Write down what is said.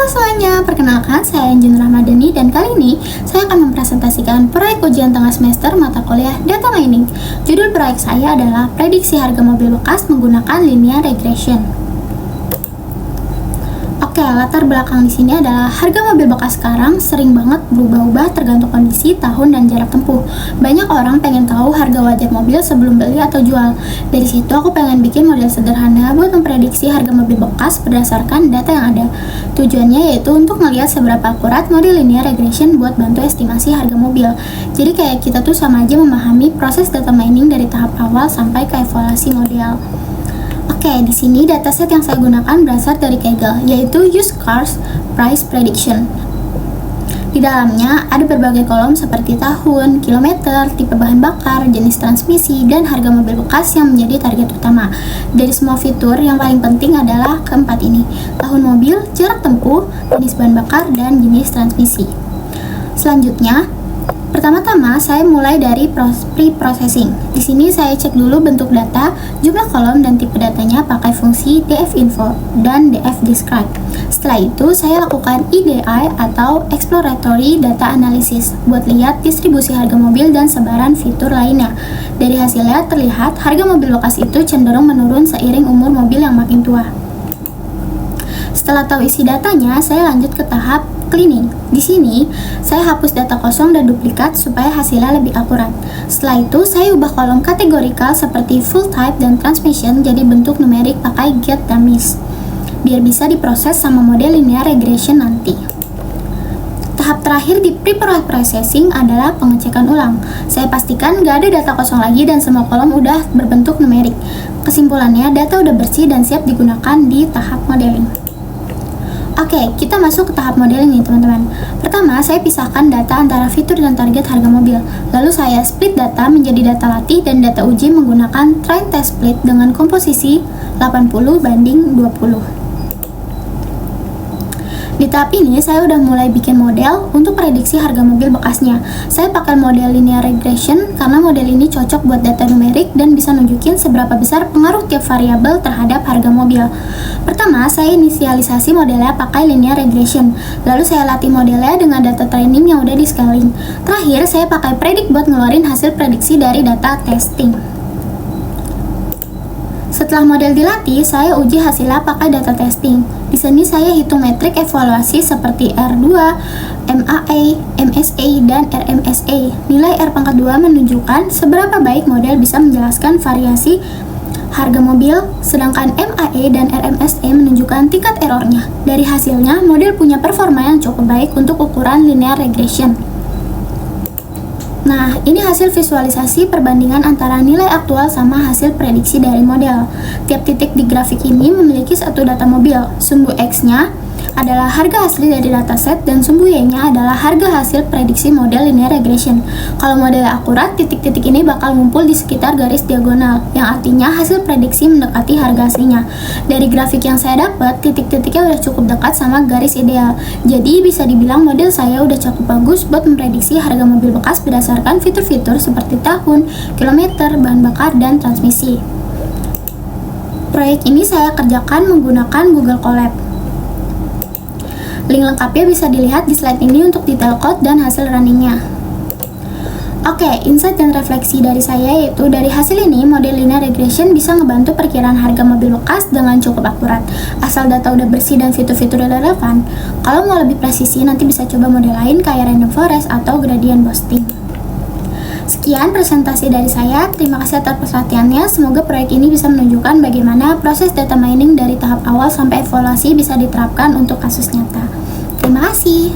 semuanya, perkenalkan saya Anjun Rahmadani dan kali ini saya akan mempresentasikan proyek ujian tengah semester mata kuliah Data Mining. Judul proyek saya adalah Prediksi Harga Mobil Bekas Menggunakan Linear Regression. Oke, latar belakang di sini adalah harga mobil bekas sekarang sering banget berubah-ubah tergantung kondisi, tahun, dan jarak tempuh. Banyak orang pengen tahu harga wajar mobil sebelum beli atau jual. Dari situ aku pengen bikin model sederhana buat memprediksi harga mobil bekas berdasarkan data yang ada. Tujuannya yaitu untuk melihat seberapa akurat model linear regression buat bantu estimasi harga mobil. Jadi kayak kita tuh sama aja memahami proses data mining dari tahap awal sampai ke evaluasi model. Oke, di sini dataset yang saya gunakan berasal dari Kaggle, yaitu Used Cars Price Prediction. Di dalamnya ada berbagai kolom seperti tahun, kilometer, tipe bahan bakar, jenis transmisi, dan harga mobil bekas yang menjadi target utama. Dari semua fitur, yang paling penting adalah keempat ini: tahun mobil, jarak tempuh, jenis bahan bakar, dan jenis transmisi. Selanjutnya, pertama-tama saya mulai dari pre-processing. Di sini saya cek dulu bentuk data, jumlah kolom, dan tipe datanya pakai fungsi dfinfo dan dfdescribe. Setelah itu saya lakukan EDI atau Exploratory Data Analysis buat lihat distribusi harga mobil dan sebaran fitur lainnya. Dari hasilnya terlihat harga mobil bekas itu cenderung menurun seiring umur mobil yang makin tua. Setelah tahu isi datanya, saya lanjut ke tahap cleaning. Di sini, saya hapus data kosong dan duplikat supaya hasilnya lebih akurat. Setelah itu, saya ubah kolom kategorikal seperti full type dan transmission jadi bentuk numerik pakai get dummies, biar bisa diproses sama model linear regression nanti. Tahap terakhir di pre-processing adalah pengecekan ulang. Saya pastikan nggak ada data kosong lagi dan semua kolom udah berbentuk numerik. Kesimpulannya, data udah bersih dan siap digunakan di tahap modeling. Oke, kita masuk ke tahap modeling nih teman-teman. Pertama, saya pisahkan data antara fitur dan target harga mobil. Lalu saya split data menjadi data latih dan data uji menggunakan train test split dengan komposisi 80:20. Di tahap ini, saya udah mulai bikin model untuk prediksi harga mobil bekasnya. Saya pakai model linear regression karena model ini cocok buat data numerik dan bisa nunjukin seberapa besar pengaruh tiap variabel terhadap harga mobil. Pertama, saya inisialisasi modelnya pakai linear regression. Lalu saya latih modelnya dengan data training yang udah di scaling. Terakhir, saya pakai predict buat ngeluarin hasil prediksi dari data testing. Setelah model dilatih, saya uji hasilnya pakai data testing. Di sini saya hitung metrik evaluasi seperti R2, MAE, MSA, dan RMSA. Nilai R-2 menunjukkan seberapa baik model bisa menjelaskan variasi harga mobil, sedangkan MAE dan RMSA menunjukkan tingkat errornya. Dari hasilnya, model punya performa yang cukup baik untuk ukuran linear regression. Nah, ini hasil visualisasi perbandingan antara nilai aktual sama hasil prediksi dari model. Tiap titik di grafik ini memiliki satu data mobil. Sumbu X-nya adalah harga asli dari dataset dan sumbu Y-nya adalah harga hasil prediksi model linear regression. Kalau modelnya akurat, titik-titik ini bakal ngumpul di sekitar garis diagonal, yang artinya hasil prediksi mendekati harga aslinya. Dari grafik yang saya dapat, titik-titiknya udah cukup dekat sama garis ideal. Jadi bisa dibilang model saya udah cukup bagus buat memprediksi harga mobil bekas berdasarkan fitur-fitur seperti tahun, kilometer, bahan bakar, dan transmisi. Proyek ini saya kerjakan menggunakan Google Colab. Link lengkapnya bisa dilihat di slide ini untuk detail code dan hasil runningnya. Oke, insight dan refleksi dari saya yaitu dari hasil ini, model linear regression bisa ngebantu perkiraan harga mobil bekas dengan cukup akurat. Asal data udah bersih dan fitur-fitur udah relevan. Kalau mau lebih presisi, nanti bisa coba model lain kayak random forest atau gradient boosting. Sekian presentasi dari saya, terima kasih atas perhatiannya. Semoga proyek ini bisa menunjukkan bagaimana proses data mining dari tahap awal sampai evaluasi bisa diterapkan untuk kasus nyata. Terima kasih.